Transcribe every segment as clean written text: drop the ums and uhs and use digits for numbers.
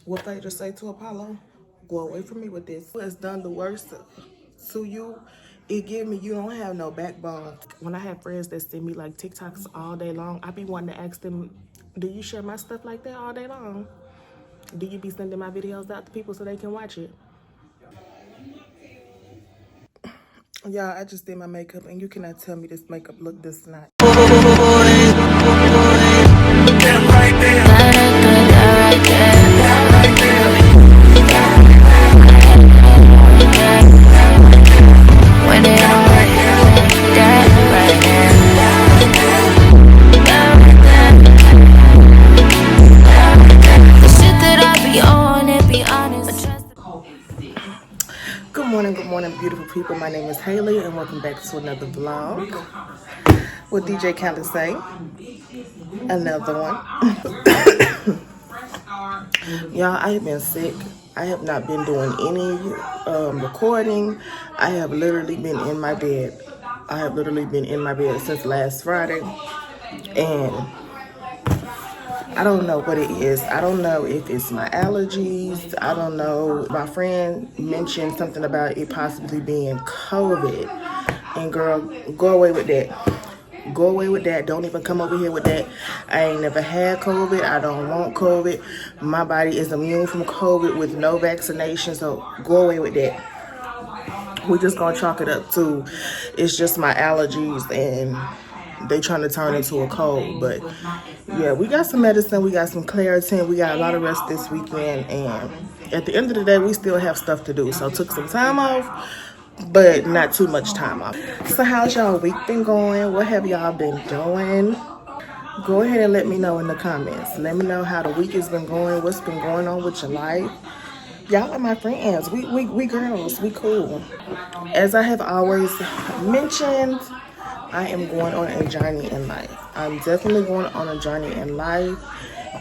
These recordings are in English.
What they just say to Apollo? Go away from me with this. Who has done the worst to you? It give me, you don't have no backbone. When I have friends that send me like TikToks all day long, I be wanting to ask them, do you share my stuff like that all day long? Do you be sending my videos out to people so they can watch it? Y'all, I just did my makeup and you cannot tell me this makeup look this not. Good morning, beautiful people. My name is Haley, and welcome back to another vlog. What DJ Khaled say? Another one. Y'all, I have been sick. I have not been doing any recording. I have literally been in my bed. I have literally been in my bed since last Friday, and I don't know what it is. I don't know if it's my allergies. I don't know. My friend mentioned something about it possibly being COVID. And girl, go away with that. Go away with that. Don't even come over here with that. I ain't never had COVID. I don't want COVID. My body is immune from COVID with no vaccination. So go away with that. We're just going to chalk it up to it's just my allergies and they trying to turn into a cold. But yeah, we got some medicine, we got some Claritin, we got a lot of rest this weekend, and at the end of the day, we still have stuff to do. So took some time off, but not too much time off. So how's y'all week been going? What have y'all been doing? Go ahead and let me know in the comments. Let me know how the week has been going, what's been going on with your life. Y'all are my friends. We girls, we cool. As I have always mentioned, I am going on a journey in life. I'm definitely going on a journey in life.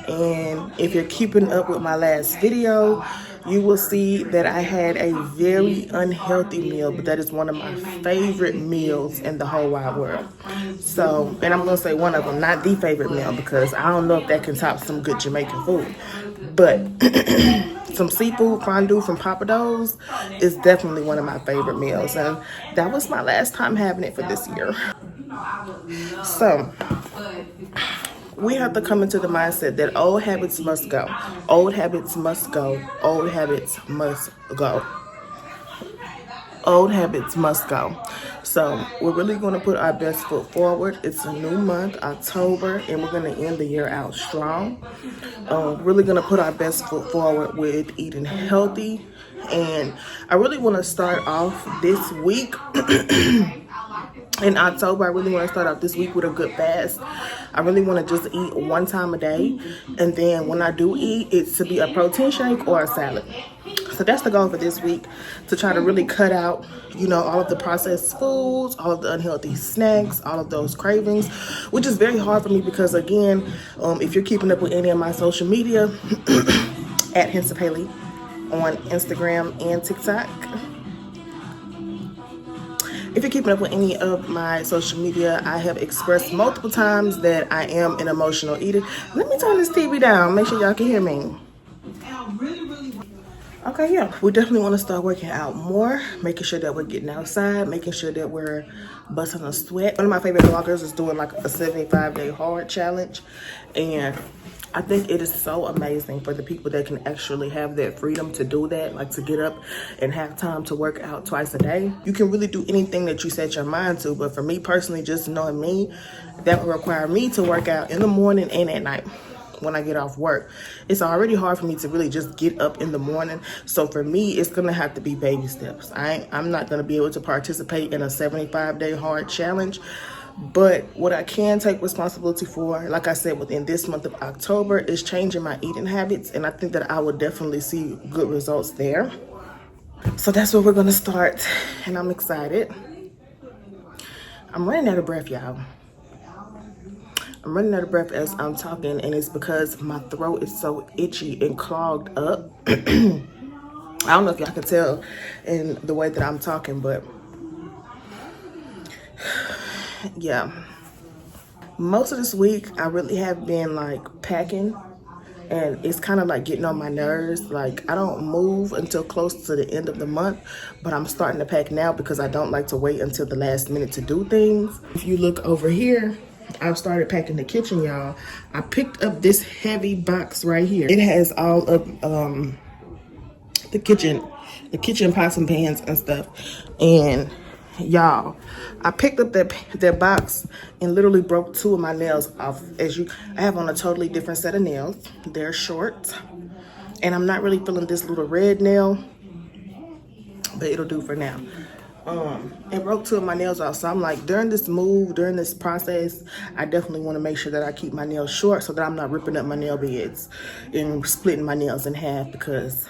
And if you're keeping up with my last video, you will see that I had a very unhealthy meal, but that is one of my favorite meals in the whole wide world. So, and I'm going to say one of them, not the favorite meal, because I don't know if that can top some good Jamaican food. But some seafood fondue from Papa Do's is definitely one of my favorite meals. And that was my last time having it for this year. So we have to come into the mindset that old habits must go. Old habits must go. Old habits must go. Old habits must go. So we're really going to put our best foot forward. It's a new month, October, and we're going to end the year out strong. Really going to put our best foot forward with eating healthy. And I really want to start off this week in October. I really want to start off this week with a good fast. I really want to just eat one time a day. And then when I do eat, it's to be a protein shake or a salad. So that's the goal for this week, to try to really cut out, you know, all of the processed foods, all of the unhealthy snacks, all of those cravings, which is very hard for me because, again, if you're keeping up with any of my social media, at Hints of Haley on Instagram and TikTok. If you're keeping up with any of my social media, I have expressed multiple times that I am an emotional eater. Let me turn this TV down, make sure y'all can hear me. Okay, yeah, we definitely want to start working out more, making sure that we're getting outside, making sure that we're busting a sweat. One of my favorite bloggers is doing like a 75-day hard challenge, and I think it is so amazing for the people that can actually have that freedom to do that, like to get up and have time to work out twice a day. You can really do anything that you set your mind to, but for me personally, just knowing me, that would require me to work out in the morning and at night when I get off work. It's already hard for me to really just get up in the morning. So for me, it's gonna have to be baby steps. I'm not gonna be able to participate in a 75-day hard challenge. But what I can take responsibility for, like I said, within this month of October, is changing my eating habits. And I think that I will definitely see good results there. So that's where we're gonna start. And I'm excited. I'm running out of breath, y'all. I'm running out of breath as I'm talking, and it's because my throat is so itchy and clogged up. I don't know if y'all can tell in the way that I'm talking, but yeah. Most of this week, I really have been like packing and it's kind of like getting on my nerves. Like, I don't move until close to the end of the month, but I'm starting to pack now because I don't like to wait until the last minute to do things. If you look over here, I've started packing the kitchen, y'all. I picked up this heavy box right here. It has all of the kitchen pots and pans and stuff. And y'all, I picked up that box and literally broke 2 of my nails off. I have on a totally different set of nails. They're short, and I'm not really feeling this little red nail, but it'll do for now. And broke 2 of my nails off. So I'm like, during this process, I definitely want to make sure that I keep my nails short so that I'm not ripping up my nail beds and splitting my nails in half, because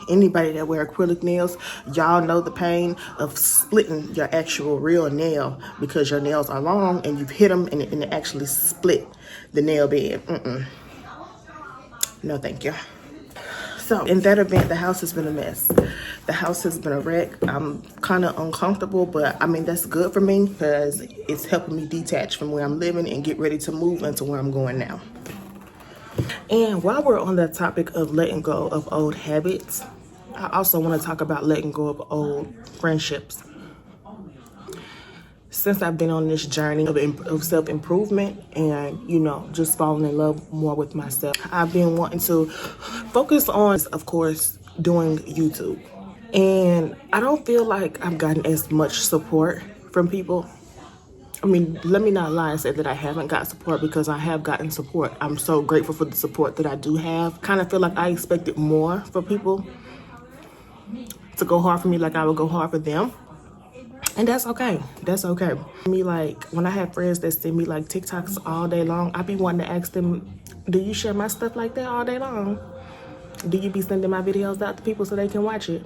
anybody that wear acrylic nails, y'all know the pain of splitting your actual real nail because your nails are long and you've hit them and it actually split the nail bed. No, thank you. So in that event, the house has been a mess. The house has been a wreck. I'm kind of uncomfortable, but I mean, that's good for me because it's helping me detach from where I'm living and get ready to move into where I'm going now. And while we're on the topic of letting go of old habits, I also want to talk about letting go of old friendships. Since I've been on this journey of self-improvement and, you know, just falling in love more with myself, I've been wanting to focus on, of course, doing YouTube. And I don't feel like I've gotten as much support from people. I mean, let me not lie and say that I haven't got support, because I have gotten support. I'm so grateful for the support that I do have. Kind of feel like I expected more for people to go hard for me like I would go hard for them. And that's okay. That's okay. Me, like, when I have friends that send me like TikToks all day long, I be wanting to ask them, do you share my stuff like that all day long? Do you be sending my videos out to people so they can watch it?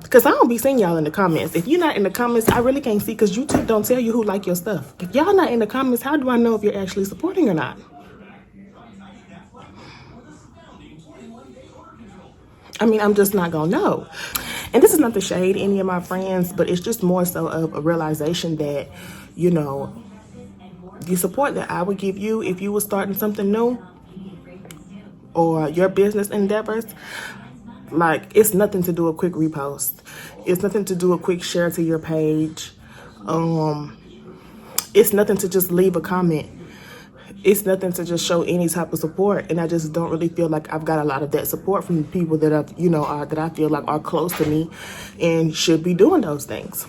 Because I don't be seeing y'all in the comments. If you're not in the comments, I really can't see, because YouTube don't tell you who like your stuff. If y'all not in the comments, how do I know if you're actually supporting or not? I mean, I'm just not gonna know. And this is not to shade any of my friends, but it's just more so of a realization that, you know, the support that I would give you if you were starting something new or your business endeavors, like, it's nothing to do a quick repost. It's nothing to do a quick share to your page. It's nothing to just leave a comment. It's nothing to just show any type of support. And I just don't really feel like I've got a lot of that support from people that I've, you know, that I feel like are close to me and should be doing those things.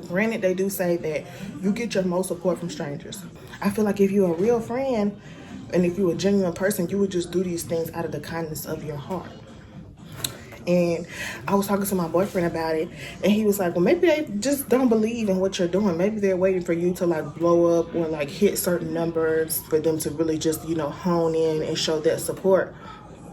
Granted, they do say that you get your most support from strangers. I feel like if you're a real friend and if you're a genuine person, you would just do these things out of the kindness of your heart. And I was talking to my boyfriend about it, and he was like, well, maybe they just don't believe in what you're doing. Maybe they're waiting for you to like blow up or like hit certain numbers for them to really just, you know, hone in and show that support.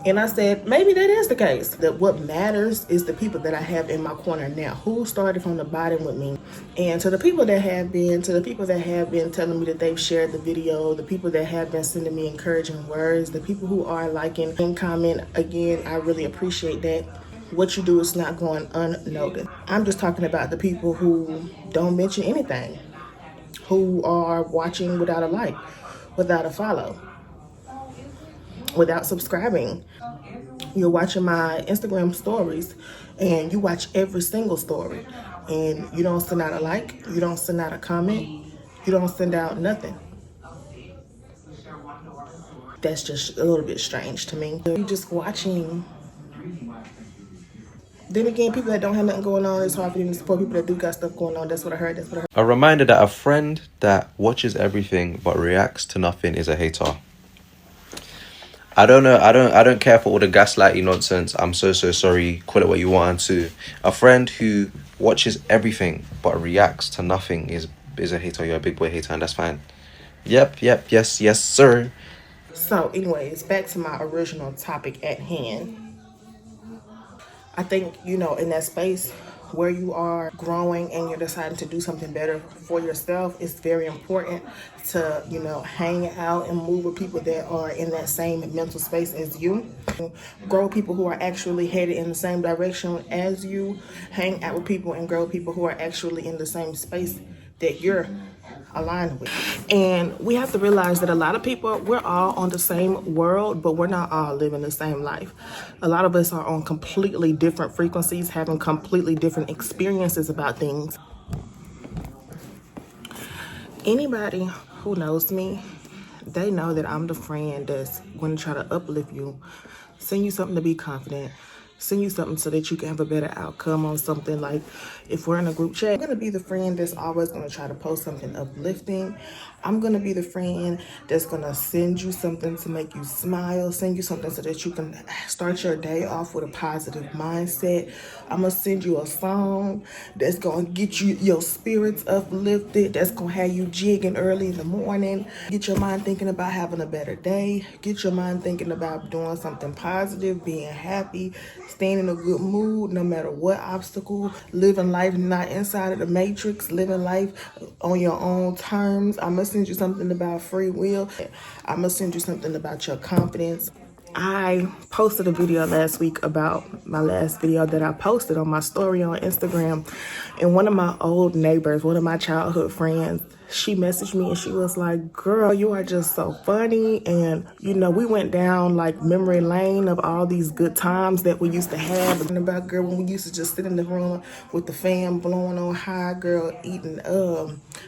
And I said, maybe that is the case. That what matters is the people that I have in my corner now, who started from the bottom with me. And to the people that have been telling me that they've shared the video, the people that have been sending me encouraging words, the people who are liking and comment, again, I really appreciate that. What you do is not going unnoticed. I'm just talking about the people who don't mention anything, who are watching without a like, without a follow, without subscribing. You're watching my Instagram stories and you watch every single story and you don't send out a like, you don't send out a comment, you don't send out nothing. That's just a little bit strange to me. You're just watching. Then again, people that don't have nothing going on, it's hard for them to support people that do got stuff going on. That's what I heard. A reminder that a friend that watches everything but reacts to nothing is a hater. I don't know. I don't care for all the gaslighty nonsense. I'm so sorry. Call it what you want to. A friend who watches everything but reacts to nothing is a hater. You're a big boy hater, and that's fine. Yep. Yes, sir. So anyways, back to my original topic at hand. I think, you know, in that space where you are growing and you're deciding to do something better for yourself, it's very important to, you know, hang out and move with people that are in that same mental space as you. Grow with people who are actually headed in the same direction as you. Hang out with people and grow with people who are actually in the same space that you're aligning with. And we have to realize that a lot of people, we're all on the same world, but we're not all living the same life. A lot of us are on completely different frequencies, having completely different experiences about things. Anybody who knows me, they know that I'm the friend that's going to try to uplift you, send you something to be confident, send you something so that you can have a better outcome on something. Like if we're in a group chat, I'm going to be the friend that's always going to try to post something uplifting. I'm going to be the friend that's going to send you something to make you smile, send you something so that you can start your day off with a positive mindset. I'm going to send you a song that's going to get you your spirits uplifted, that's going to have you jigging early in the morning. Get your mind thinking about having a better day. Get your mind thinking about doing something positive, being happy, staying in a good mood no matter what obstacle, living life not inside of the matrix, living life on your own terms. I'm going to send you something about free will. I'm going to send you something about your confidence. I posted a video last week about my last video that I posted on my story on Instagram. And one of my old neighbors, one of my childhood friends, she messaged me and she was like, girl, you are just so funny. And, you know, we went down like memory lane of all these good times that we used to have. And about, girl, when we used to just sit in the room with the fan blowing on high, girl, eating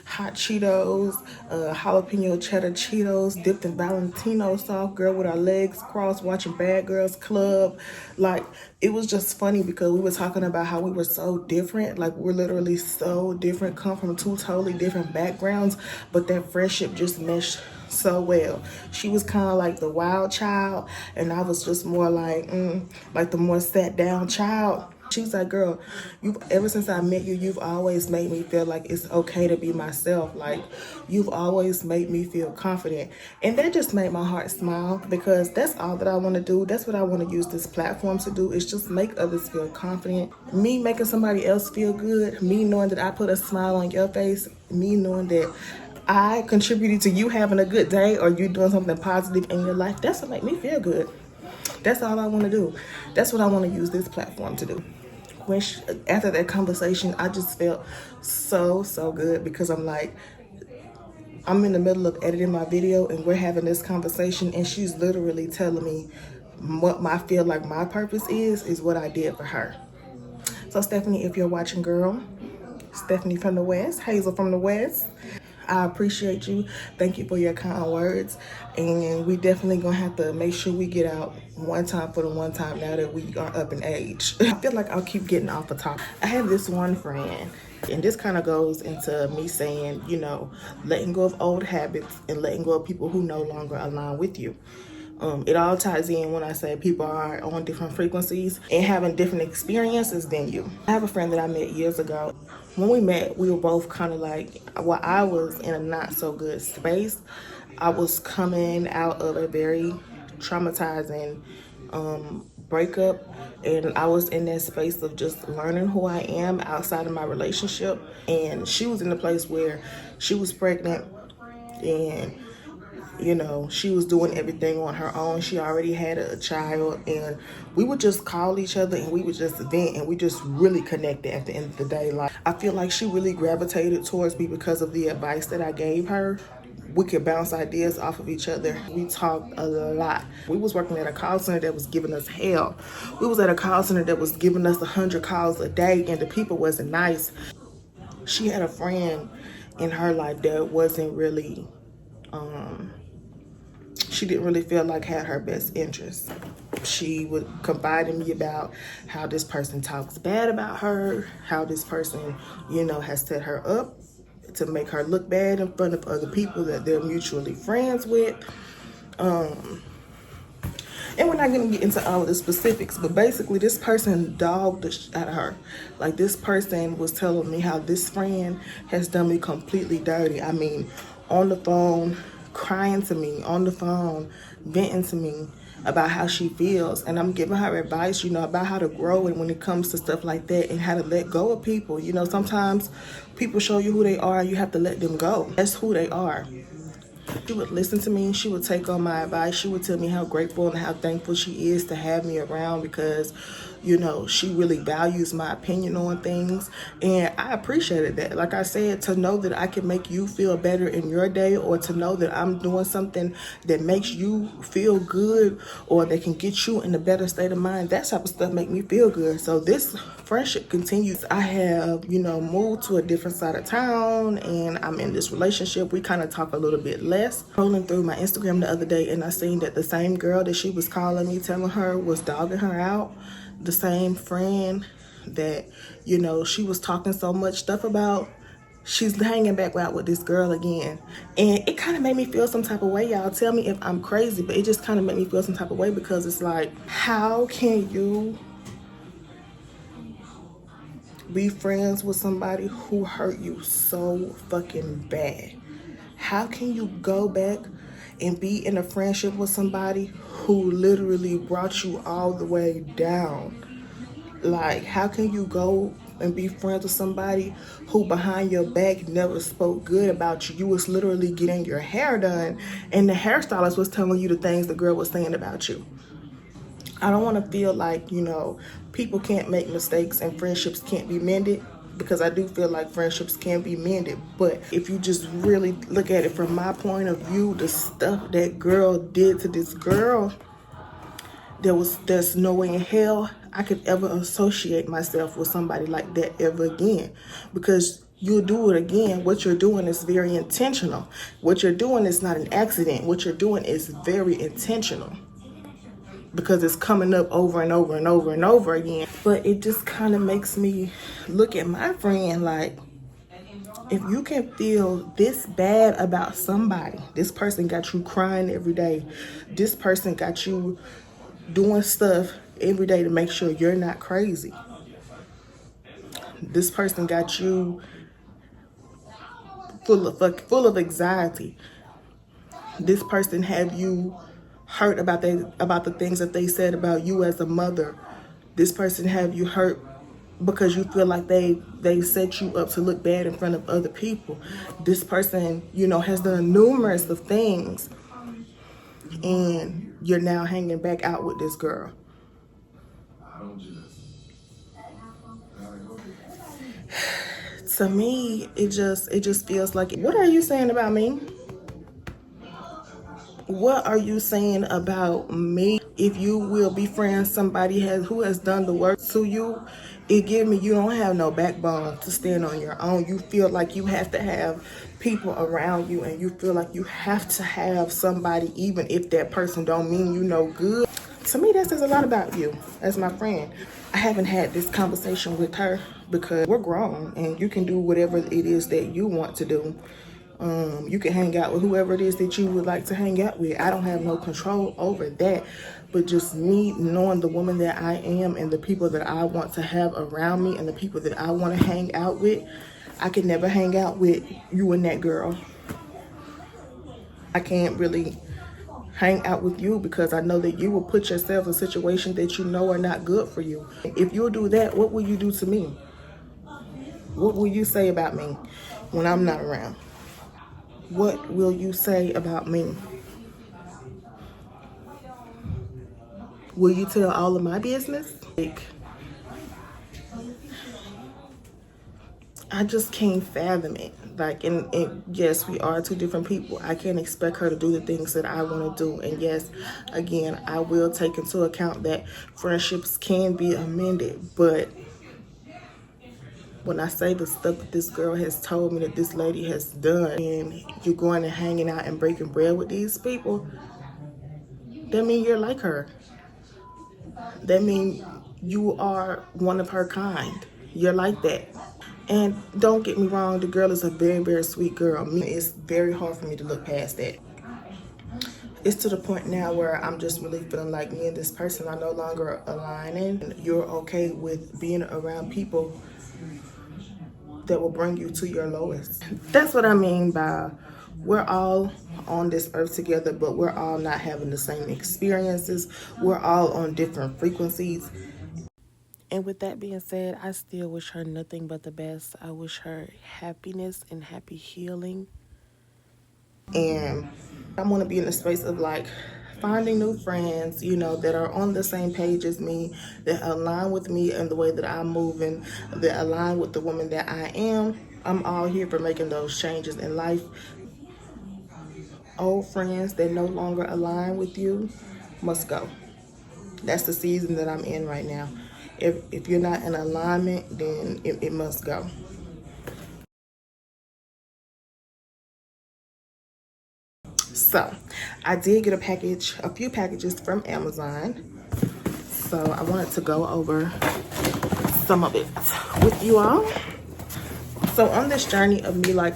hot Cheetos, jalapeno cheddar Cheetos, dipped in Valentino sauce, girl, with our legs crossed, watching Bad Girls Club. Like, it was just funny because we were talking about how we were so different. Like, we're literally so different, come from two totally different backgrounds, but that friendship just meshed so well. She was kind of like the wild child, and I was just more like the more sat down child. She's like, girl, ever since I met you, you've always made me feel like it's okay to be myself. Like, you've always made me feel confident. And that just made my heart smile, because that's all that I want to do. That's what I want to use this platform to do, is just make others feel confident. Me making somebody else feel good, me knowing that I put a smile on your face, me knowing that I contributed to you having a good day or you doing something positive in your life. That's what make me feel good. That's all I want to do. That's what I want to use this platform to do. After that conversation, I just felt so good, because I'm like, I'm in the middle of editing my video and we're having this conversation, and she's literally telling me what I feel like my purpose is what I did for her. So Stephanie, if you're watching, girl, Stephanie from the West, Hazel from the West, I appreciate you. Thank you for your kind words. And we definitely gonna have to make sure we get out one time for the one time now that we are up in age. I feel like I'll keep getting off the top. I have this one friend, and this kind of goes into me saying, you know, letting go of old habits and letting go of people who no longer align with you. It all ties in when I say people are on different frequencies and having different experiences than you. I have a friend that I met years ago. When we met, we were both kind of like, well, I was in a not so good space. I was coming out of a very traumatizing breakup, and I was in that space of just learning who I am outside of my relationship. And she was in a place where she was pregnant, and you know, she was doing everything on her own. She already had a child, and we would just call each other and we would just vent, and we just really connected at the end of the day. Like, I feel like she really gravitated towards me because of the advice that I gave her. We could bounce ideas off of each other. We talked a lot. We was working at a call center that was giving us hell. We was at a call center that was giving us 100 calls a day, and the people wasn't nice. She had a friend in her life that wasn't really, she didn't really feel like had her best interests. She would confide in me about how this person talks bad about her, how this person, you know, has set her up to make her look bad in front of other people that they're mutually friends with. And we're not going to get into all of the specifics, but basically this person dogged the shit out of her. Like, this person was telling me how this friend has done me completely dirty. I mean, on the phone, crying to me, on the phone, venting to me about how she feels. And I'm giving her advice, you know, about how to grow, and when it comes to stuff like that, and how to let go of people. You know, sometimes people show you who they are, you have to let them go. That's who they are. She would listen to me. She would take on my advice. She would tell me how grateful and how thankful she is to have me around because, you know, she really values my opinion on things. And I appreciated that. Like I said, to know that I can make you feel better in your day, or to know that I'm doing something that makes you feel good or that can get you in a better state of mind, that type of stuff make me feel good. So this friendship continues. I have, you know, moved to a different side of town and I'm in this relationship. We kind of talk a little bit less. Scrolling through my Instagram the other day and I seen that the same girl that she was calling me, telling her was dogging her out, the same friend that, you know, she was talking so much stuff about, she's hanging back out with this girl again. And it kind of made me feel some type of way. Y'all tell me if I'm crazy, but it just kind of made me feel some type of way because it's like, how can you be friends with somebody who hurt you so fucking bad? How can you go back and be in a friendship with somebody who literally brought you all the way down? Like, how can you go and be friends with somebody who behind your back never spoke good about you? You was literally getting your hair done and the hairstylist was telling you the things the girl was saying about you. I don't want to feel like, you know, people can't make mistakes and friendships can't be mended, because I do feel like friendships can be mended. But if you just really look at it from my point of view, the stuff that girl did to this girl, there's no way in hell I could ever associate myself with somebody like that ever again, because you'll do it again. What you're doing is very intentional. What you're doing is not an accident. What you're doing is very intentional, because it's coming up over and over and over and over again. But it just kind of makes me look at my friend like, if you can feel this bad about somebody, this person got you crying every day, this person got you doing stuff every day to make sure you're not crazy, this person got you full of anxiety, this person have you hurt about the things that they said about you as a mother, this person have you hurt because you feel like they set you up to look bad in front of other people, this person, you know, has done numerous of things, and you're now hanging back out with this girl. To me, it just feels like, what are you saying about me? What are you saying about me? If you will befriend somebody who has done the work to you, it give me, you don't have no backbone to stand on your own. You feel like you have to have people around you, and you feel like you have to have somebody, even if that person don't mean you no good. To me, that says a lot about you as my friend. I haven't had this conversation with her because we're grown and you can do whatever it is that you want to do. You can hang out with whoever it is that you would like to hang out with. I don't have no control over that. But just me knowing the woman that I am and the people that I want to have around me and the people that I want to hang out with, I can never hang out with you and that girl. I can't really hang out with you because I know that you will put yourself in situations that you know are not good for you. If you'll do that, what will you do to me? What will you say about me when I'm not around? What will you say about me? Will you tell all of my business? Like, I just can't fathom it. Like, and yes, we are two different people. I can't expect her to do the things that I want to do. And yes, again, I will take into account that friendships can be amended. But when I say the stuff that this girl has told me that this lady has done, and you're going and hanging out and breaking bread with these people, that means you're like her. That means you are one of her kind. You're like that. And don't get me wrong, the girl is a very, very sweet girl. It's very hard for me to look past that. It's to the point now where I'm just really feeling like me and this person are no longer aligning. You're okay with being around people that will bring you to your lowest. That's what I mean by we're all on this earth together, but we're all not having the same experiences. We're all on different frequencies. And with that being said, I still wish her nothing but the best. I wish her happiness and happy healing. And I want to be in the space of like finding new friends, you know, that are on the same page as me, that align with me and the way that I'm moving, that align with the woman that I am. I'm all here for making those changes in life. Old friends that no longer align with you must go. That's the season that I'm in right now. If you're not in alignment, then it must go. So I did get a few packages from Amazon. So I wanted to go over some of it with you all. So on this journey of me like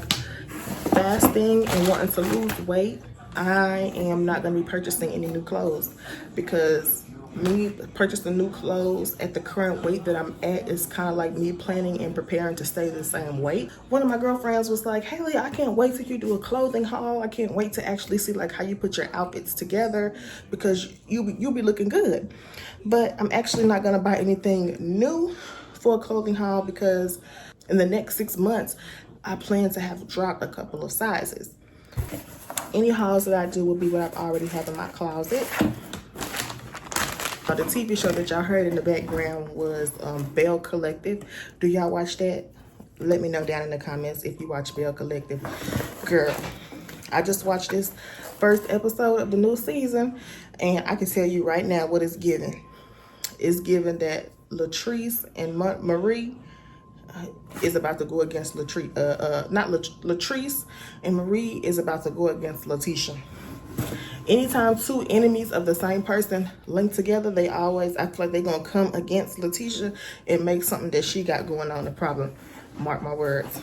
fasting and wanting to lose weight, I am not going to be purchasing any new clothes, because me purchasing new clothes at the current weight that I'm at is kind of like me planning and preparing to stay the same weight. One of my girlfriends was like, Haley, I can't wait till you do a clothing haul. I can't wait to actually see like how you put your outfits together, because you'll be looking good. But I'm actually not going to buy anything new for a clothing haul, because in the next 6 months, I plan to have dropped a couple of sizes. Any hauls that I do will be what I've already have in my closet. The TV show that y'all heard in the background was Bell Collective. Do y'all watch that? Let me know down in the comments if you watch Bell Collective. Girl, I just watched this first episode of the new season, and I can tell you right now what it's giving. It's giving that Latrice and Marie is about to go against Latrice and Marie is about to go against Letitia. Anytime two enemies of the same person link together, I feel like they're gonna come against Letitia and make something that she got going on a problem. Mark my words.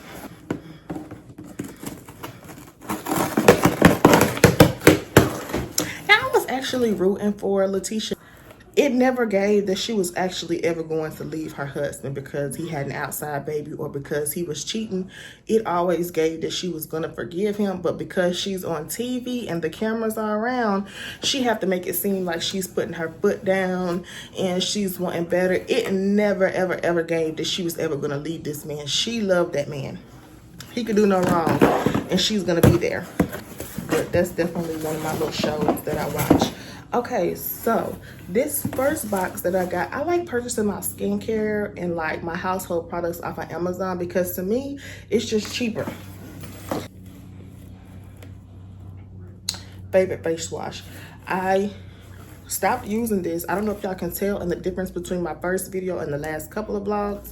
I was actually rooting for Letitia. It never gave that she was actually ever going to leave her husband because he had an outside baby or because he was cheating. It always gave that she was going to forgive him, but because she's on TV and the cameras are around, she have to make it seem like she's putting her foot down and she's wanting better. It never, ever, ever gave that she was ever going to leave this man. She loved that man. He could do no wrong, and she's going to be there. But that's definitely one of my little shows that I watch. Okay, so this first box that I got, I like purchasing my skincare and like my household products off of Amazon, because to me, it's just cheaper. Favorite face wash. I stopped using this. I don't know if y'all can tell in the difference between my first video and the last couple of vlogs.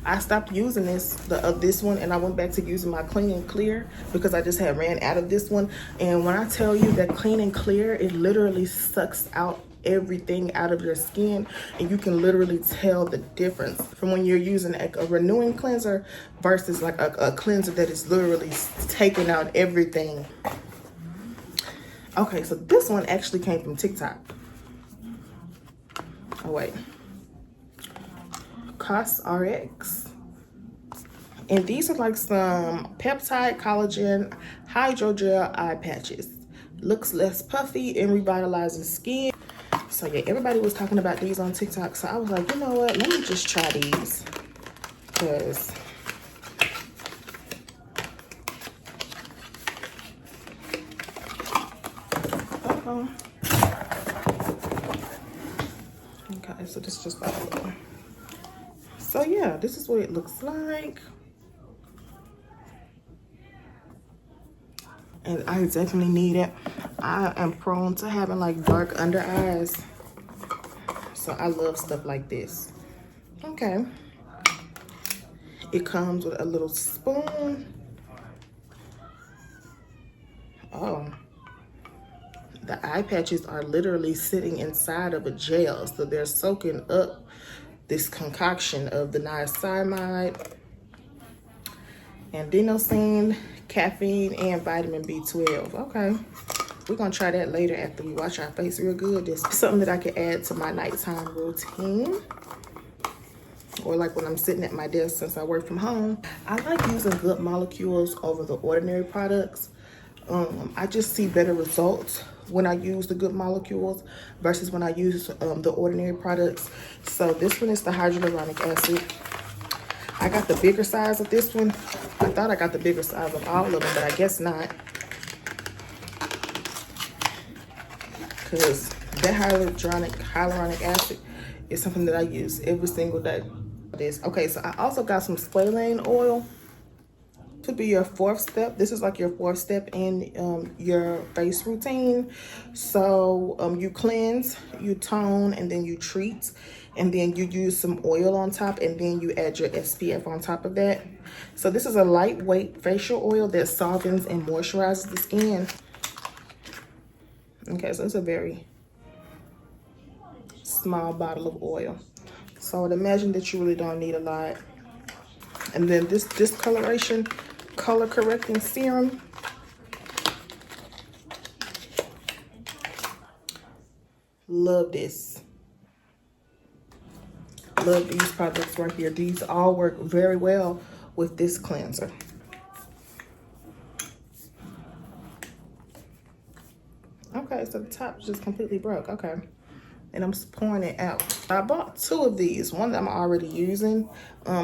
I stopped using this one, and I went back to using my Clean and Clear because I just had ran out of this one. And when I tell you that Clean and Clear, it literally sucks out everything out of your skin, and you can literally tell the difference from when you're using a renewing cleanser versus like a cleanser that is literally taking out everything. Okay, so this one actually came from TikTok. Oh wait, CosRx, and these are like some peptide collagen hydrogel eye patches. Looks less puffy and revitalizes skin. So yeah, everybody was talking about these on TikTok, so I was like, you know what, let me just try these, because okay, so this is just like a little. So yeah, this is what it looks like. And I definitely need it. I am prone to having like dark under eyes, so I love stuff like this. Okay. It comes with a little spoon. Oh. The eye patches are literally sitting inside of a gel, so they're soaking up this concoction of the niacinamide, and adenosine, caffeine, and vitamin B12. Okay, we're gonna try that later after we wash our face real good. This is something that I can add to my nighttime routine, or like when I'm sitting at my desk since I work from home. I like using Good Molecules over the Ordinary products. I just see better results when I use the Good Molecules versus when I use the Ordinary products. So this one is the hyaluronic acid. I got the bigger size of this one. I thought I got the bigger size of all of them, but I guess not. because that hyaluronic acid is something that I use every single day. Okay, so I also got some squalane oil. Could be your fourth step. This is like your fourth step in your face routine. So you cleanse, you tone, and then you treat, and then you use some oil on top, and then you add your SPF on top of that. So this is a lightweight facial oil that softens and moisturizes the skin. Okay, so it's a very small bottle of oil. So I would imagine that you really don't need a lot. And then this discoloration color correcting serum. Love this. Love these products right here. These all work very well with this cleanser. Okay, so the top just completely broke. Okay. And I'm just pouring it out. I bought two of these. One that I'm already using.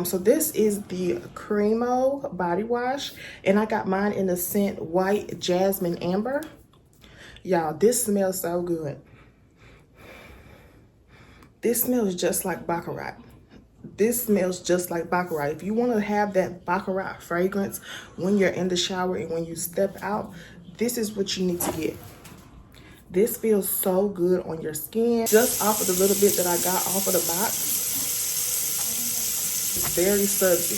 So this is the Cremo body wash, and I got mine in the scent White Jasmine Amber. Y'all, this smells so good. This smells just like Baccarat. This smells just like Baccarat. If you want to have that Baccarat fragrance when you're in the shower and when you step out, this is what you need to get. This feels so good on your skin. Just off of the little bit that I got off of the box. It's very sudsy.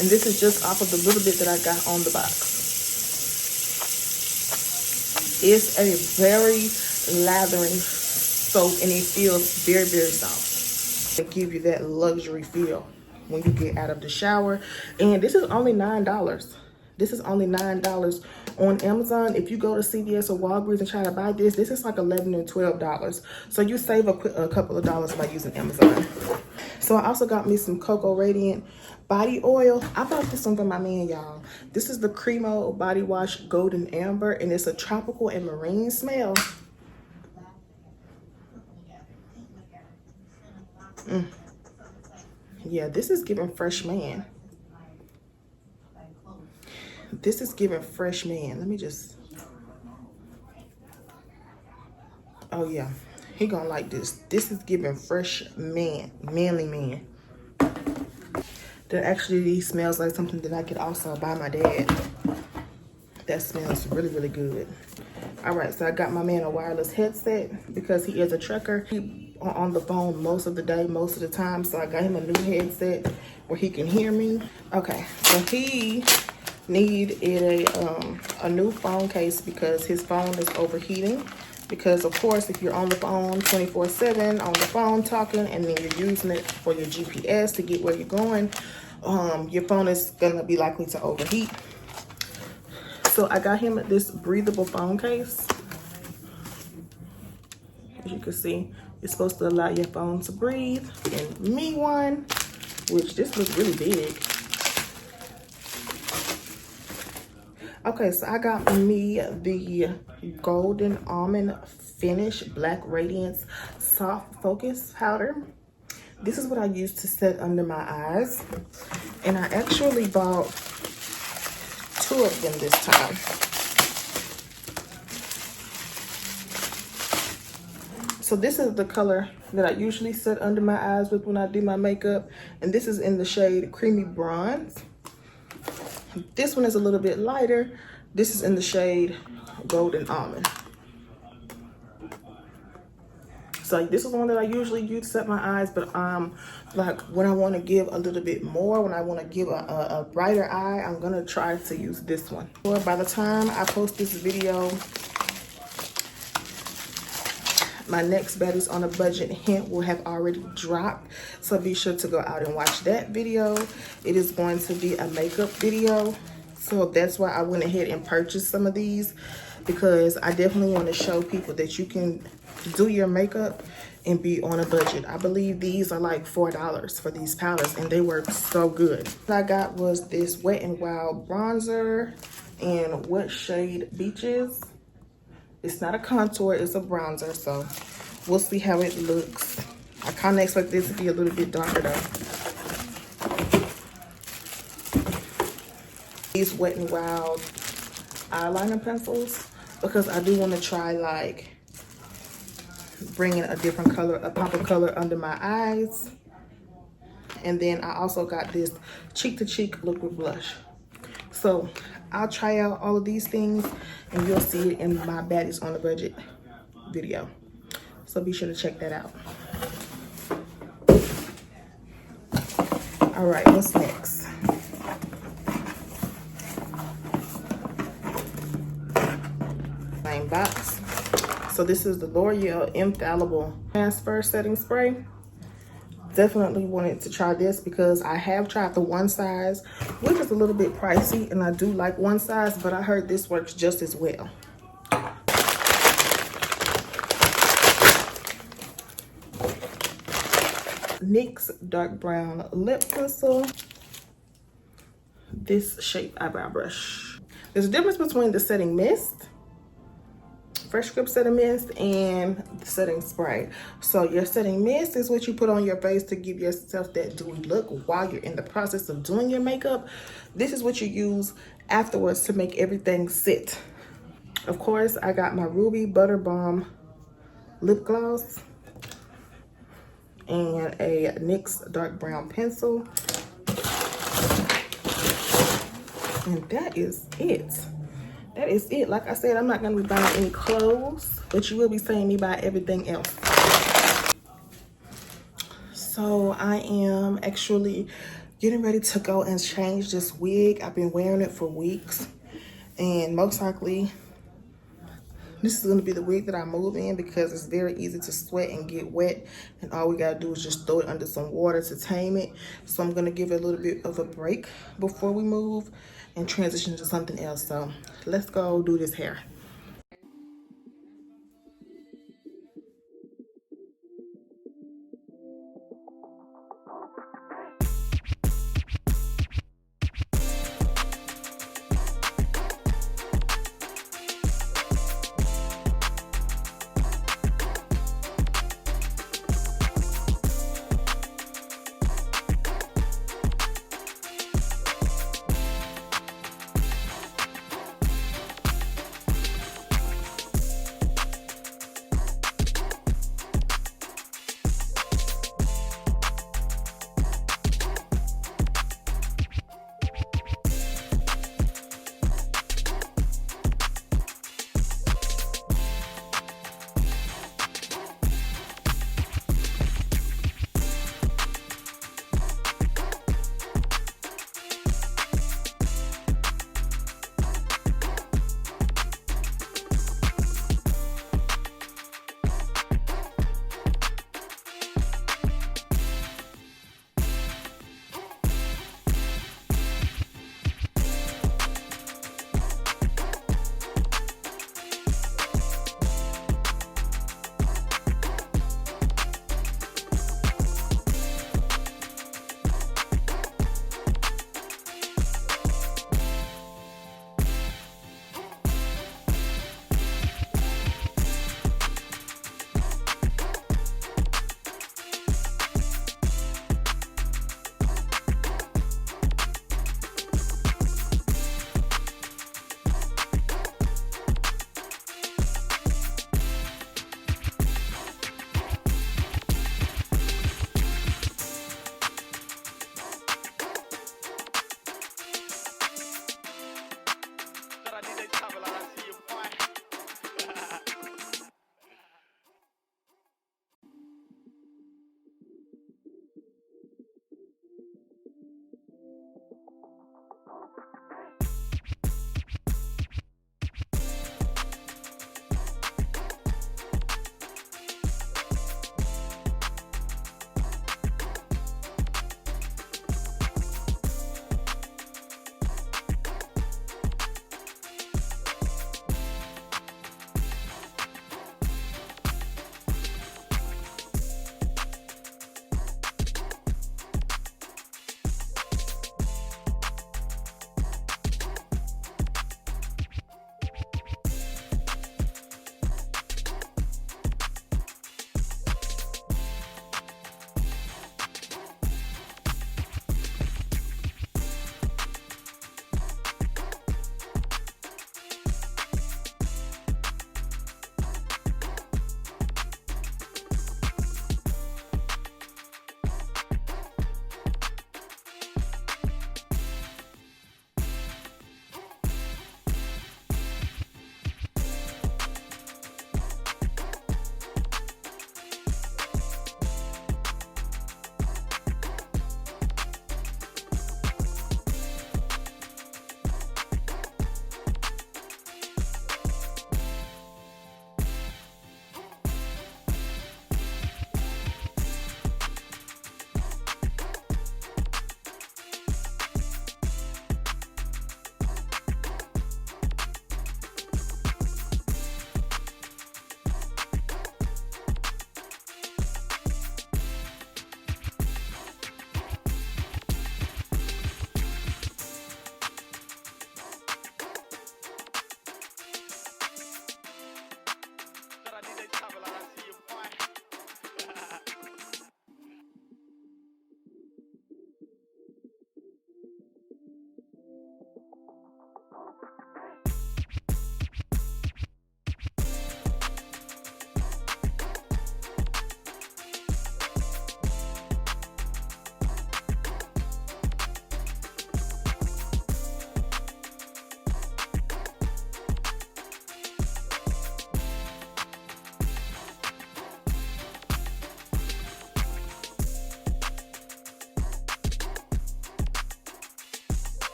And this is just off of the little bit that I got on the box. It's a very lathering soap, and it feels very, very soft. It gives you that luxury feel when you get out of the shower. And this is only $9. This is only $9 on Amazon. If you go to CVS or Walgreens and try to buy this, this is like $11 and $12. So you save a couple of dollars by using Amazon. So I also got me some Cocoa Radiant body oil. I bought this one for my man, y'all. This is the Cremo Body Wash Golden Amber, and it's a tropical and marine smell. Yeah, this is giving fresh man. This is giving fresh man. Let me just. Oh yeah, he gonna like this. This is giving fresh man, manly man. That actually smells like something that I could also buy my dad. That smells really, really good. All right, so I got my man a wireless headset because he is a trucker. He on the phone most of the day, most of the time. So I got him a new headset where he can hear me. Okay, so he needed a new phone case because his phone is overheating. Because of course, if you're on the phone 24/7, on the phone talking, and then you're using it for your GPS to get where you're going, your phone is gonna be likely to overheat. So I got him this breathable phone case. As you can see, it's supposed to allow your phone to breathe. And me one, which this looks really big. Okay, so I got me the Golden Almond Finish Black Radiance Soft Focus Powder. This is what I use to set under my eyes. And I actually bought 2 of them this time. So this is the color that I usually set under my eyes with when I do my makeup. And this is in the shade Creamy Bronze. This one is a little bit lighter. This is in the shade Golden Almond. So this is one that I usually use to set my eyes, but like when I want to give a little bit more, when I want to give a brighter eye, I'm gonna try to use this one. Well, by the time I post this video, my next Baddies on a Budget hint will have already dropped. So be sure to go out and watch that video. It is going to be a makeup video. So that's why I went ahead and purchased some of these, because I definitely want to show people that you can do your makeup and be on a budget. I believe these are like $4 for these powders, and they work so good. What I got was this Wet n Wild bronzer in what shade Beaches. It's not a contour, it's a bronzer, so we'll see how it looks. I kind of expect this to be a little bit darker though. These Wet n Wild eyeliner pencils, because I do want to try like bringing a different color, a pop of color under my eyes. And then I also got this cheek to cheek liquid blush. So I'll try out all of these things and you'll see it in my Baddies on a Budget video. So be sure to check that out. All right, what's next? Same box. So this is the L'Oreal Infallible Transfer Setting Spray. Definitely wanted to try this because I have tried the one size, which is a little bit pricey, and I do like one size, but I heard this works just as well. NYX Dark Brown Lip Pencil. This shape eyebrow brush. There's a difference between the setting mist, Fresh Grip setting mist, and the setting spray. So your setting mist is what you put on your face to give yourself that dewy look while you're in the process of doing your makeup. This is what you use afterwards to make everything sit. Of course, I got my Ruby Butter Balm lip gloss and a NYX Dark Brown pencil. And that is it. That is it. Like I said, I'm not going to be buying any clothes, but you will be seeing me buy everything else. So I am actually getting ready to go and change this wig. I've been wearing it for weeks, and most likely this is going to be the wig that I move in because it's very easy to sweat and get wet, and all we got to do is just throw it under some water to tame it. So I'm going to give it a little bit of a break before we move and transition to something else. So let's go do this hair.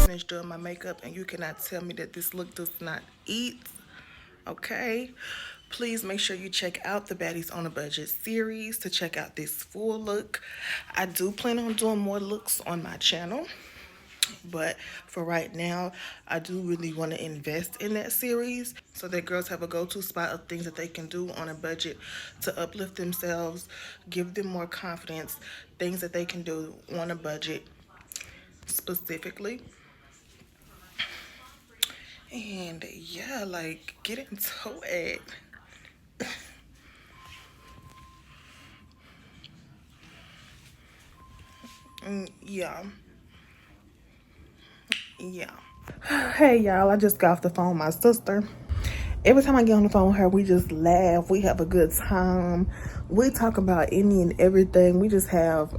finished doing my makeup and you cannot tell me that this look does not eat. Okay, please make sure you check out the Baddies on a Budget series to check out this full look. I do plan on doing more looks on my channel, but for right now, I do really want to invest in that series so that girls have a go-to spot of things that they can do on a budget to uplift themselves, give them more confidence, things that they can do on a budget specifically. And yeah, like, get into it. Yeah. Hey y'all, I just got off the phone with my sister. Every time I get on the phone with her, we just laugh. We have a good time. We talk about any and everything. We just have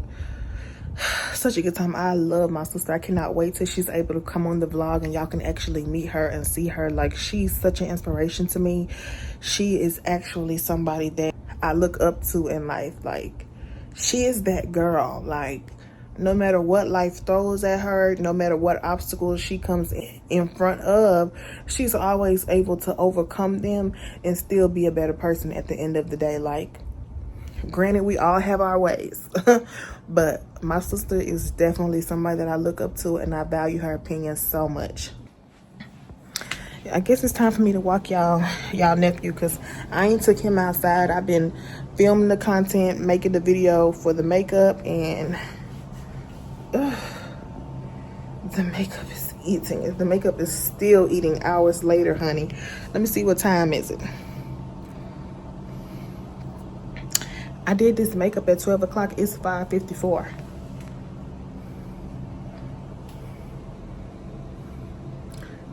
such a good time. I love my sister. I cannot wait till she's able to come on the vlog and y'all can actually meet her and see her. Like, she's such an inspiration to me. She is actually somebody that I look up to in life. Like, she is that girl. Like, no matter what life throws at her, no matter what obstacles she comes in front of, she's always able to overcome them and still be a better person at the end of the day. Like, granted, we all have our ways, but my sister is definitely somebody that I look up to and I value her opinion so much. I guess it's time for me to walk y'all nephew, because I ain't took him outside. I've been filming the content, making the video for the makeup, and the makeup is eating. The makeup is still eating hours later, honey. Let me see, what time is it? I did this makeup at 12 o'clock. It's 5:54.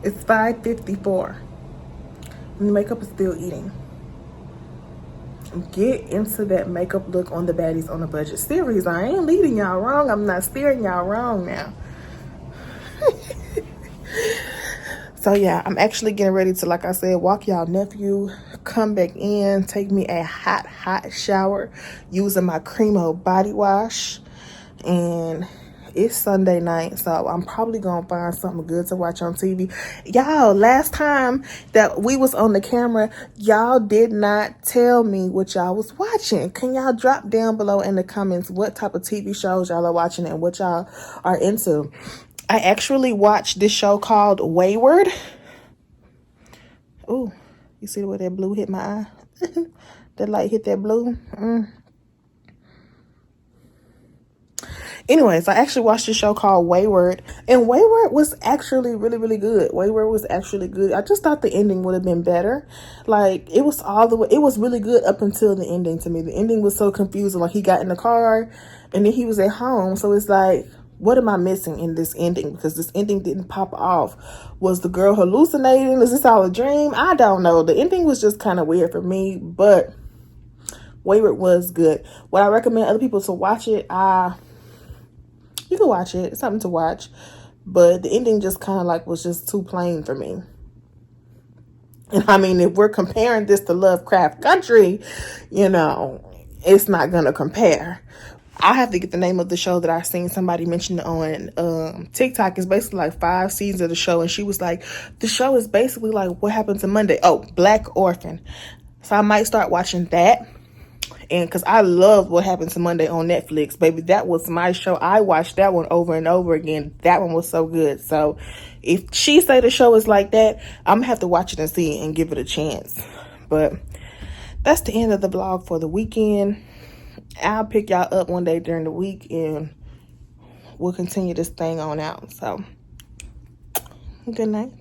It's 5:54. And the makeup is still eating. Get into that makeup look on the Baddies on a Budget series. I ain't leading y'all wrong. I'm not steering y'all wrong now. So yeah, I'm actually getting ready to, like I said, walk y'all nephew, come back in, take me a hot shower using my Cremo body wash. And it's Sunday night, so I'm probably gonna find something good to watch on TV. Y'all, last time that we was on the camera, y'all did not tell me what y'all was watching. Can y'all drop down below in the comments what type of TV shows y'all are watching and what y'all are into? I actually watched this show called Wayward. Oh, you see the way that blue hit my eye? That light hit that blue. Anyways, I actually watched a show called Wayward, and Wayward was actually really good. Wayward was actually good. I just thought the ending would have been better. Like, it was all the way, it was really good up until the ending to me. The ending was so confusing. Like, he got in the car and then he was at home. So it's like, what am I missing in this ending? Because this ending didn't pop off. Was the girl hallucinating? Is this all a dream? I don't know. The ending was just kind of weird for me, but Wayward was good. Would I recommend other people to watch it? You can watch it. It's something to watch. But the ending just kind of like was just too plain for me. And I mean, if we're comparing this to Lovecraft Country, you know, it's not going to compare. I have to get the name of the show that I seen somebody mention on TikTok. It's basically like 5 seasons of the show. And she was like, the show is basically like What Happened to Monday. Oh, Black Orphan. So I might start watching that. And because I love What Happened to Monday on Netflix, baby. That was my show. I watched that one over and over again. That one was so good. So if she say the show is like that, I'm going to have to watch it and see it and give it a chance. But that's the end of the vlog for the weekend. I'll pick y'all up one day during the week and we'll continue this thing on out. So good night.